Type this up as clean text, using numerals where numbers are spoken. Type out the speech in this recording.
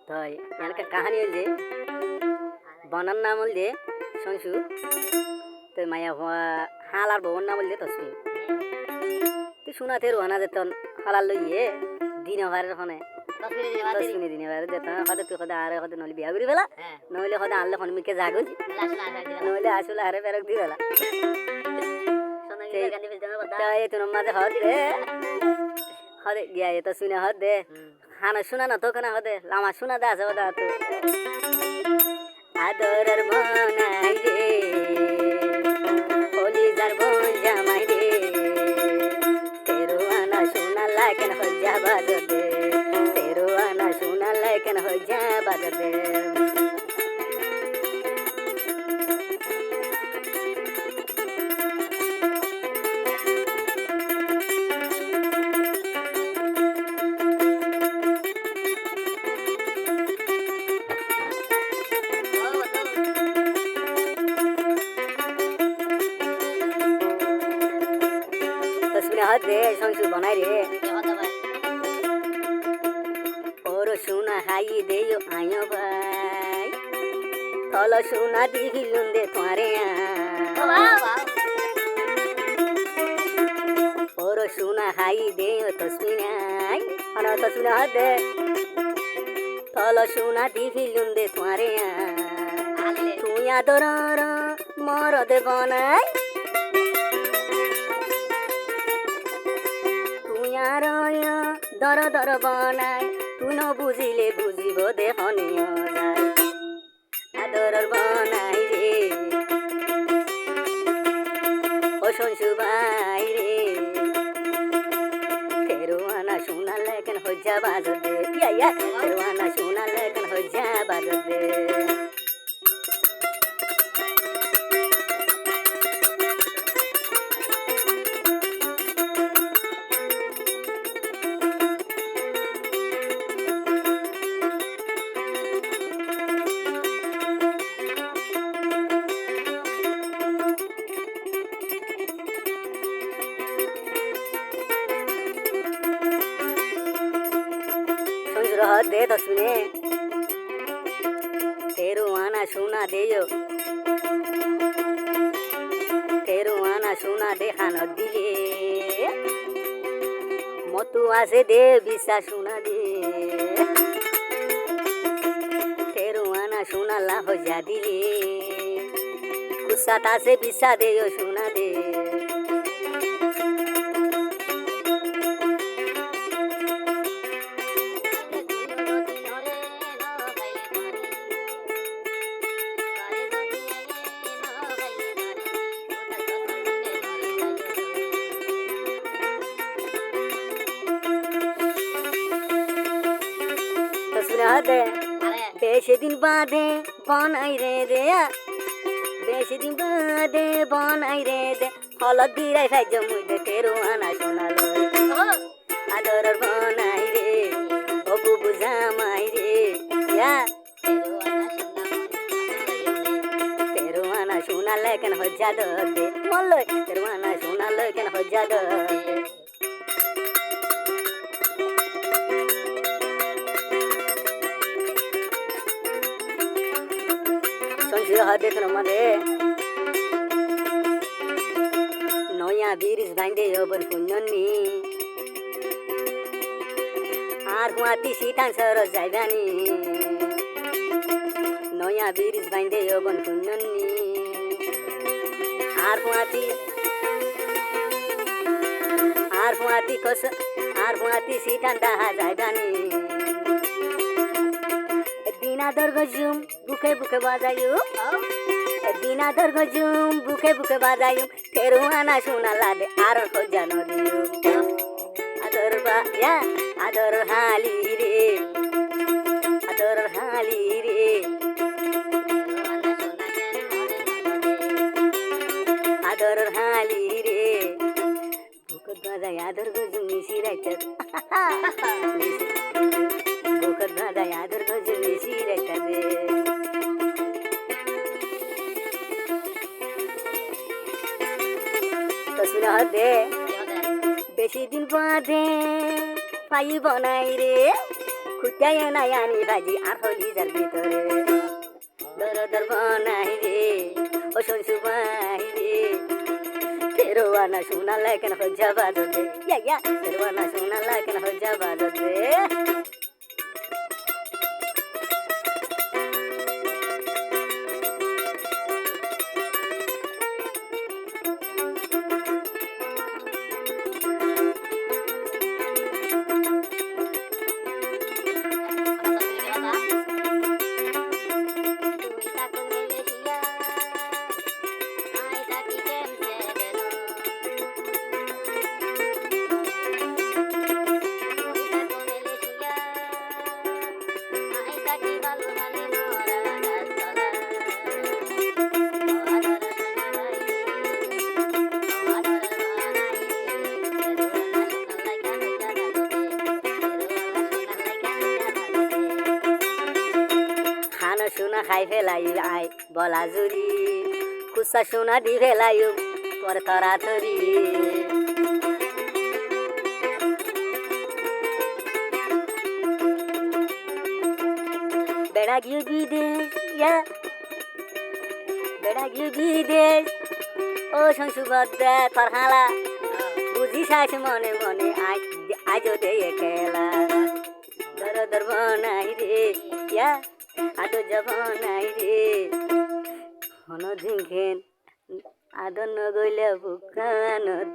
তো এলাকার কাহিনী হল যে বনার নাম হল যে সংশু তো মায়া হাল আর বউর নাম হল যে তসমি তো শোনাতে রোহানা যেতন হালাল লইয়ে দিন হারের ফোনে তসমিনে দিনে হারে যেতাম হয়তো তুই হয়তো আরে হয়তো নইলে বিয়া করি ফেলা নইলে হয়তো আনলে হনুমিকে জাগুজ নইলে আসলে হারে পেরক দি ফেলা এই তোর মাঝে হদ দে হদে গিয়া এ তসমিনে হদ দে খানা শোনা না তো কেনা হদে লামা শোনা দে আছে ওটা তো আদরের বনাই রে কলিজার বোন জামাই রে তেরো আনা সোনা লাইকেন হজ্জা বাজে দে তেরো আনা সোনা লাইকেন হজ্জা বাজে দে দে সংসু বনাই রে ওর সোনা হাই দে আয় ভাই থল সোনা দিহিলুন দে তোমারে ওর সোনা হাই দে তসমিনাই আর তসমিনা দে থল সোনা দিহিলুন দে তোমারে তুই আদর মর দে বনাই দর দর বনাই তুই ন বুঝিলে বুঝিব দে হনিয় আদর বনাই রে ও সংশু ভাই রে তেরো আনা সোনা লেখেন হজ্জা বাজ দে তেরো আনা সোনা লেখেন হজ্জা বাজ দে दे तस्मिने तेरो आना सोना दे तेरो आना सोना दे खाना दिले मतु आसे दे बिसा सोना दे तेरो आना सोना ला हो जा दिले कुसाता से बिसा दे सोना दे दे बेशी दिन बादे बनाई रे दे बेशी दिन बादे बनाई रे दे हलद दिराई भाई जमुई दे तेरो आना सोना लो आदर बनाई रे ओ बुबु जामाई रे या तेरो आना सोना लेकिन हज्जा दे मल्लो तेरो आना सोना लेकिन हज्जा दे हदे तो मदे नया बिरिज बांधे ओबर पुन्ननी आर हुआती सीतान सर जाइबानी नया बिरिज बांधे ओबर पुन्ननी आर हुआती सीतान दाहा जाइबानी बिना दर्गजुम बुके बुके बाजायो बिना दर्गजुम बुके बुके बाजायो तेरो आना सोना लादे आर को जानो दियो आदर बा या आदर हाली रे आदर हाली रे आदर हाली रे बुके बाजाय आदर गजुम मिसी राइतर बुके बाजाय आदर गजुम मिसी राइतर दे बेशी दिन बादे पाई बनाई रे खुद লুকায় নাই আনি ভাজি আর হলি যার ভিতরে দরদর বনাই রে ও শুনছু ভাই রে তেরোয়ানা শোনা লাগেন হজ্জা বাজত রে ইয়া তেরোয়ানা শোনা লাগেন হজ্জা বাজত রে খানো সোনা খাই ফেলাই আই বলা জুরি কুসা সোনা দি ফেলাই পর তরা তরি বেড়া গিয়ে বিদেশ বেড়া গিয়ে বিদেশ ও সংসুভদ্রা তোর হালা বুঝি শাস মনে মনে আজ দে খেলা দর দর বনাই রে আদো যাব নাই রে হন ঝিংখেন আদর নগইলে বুকানত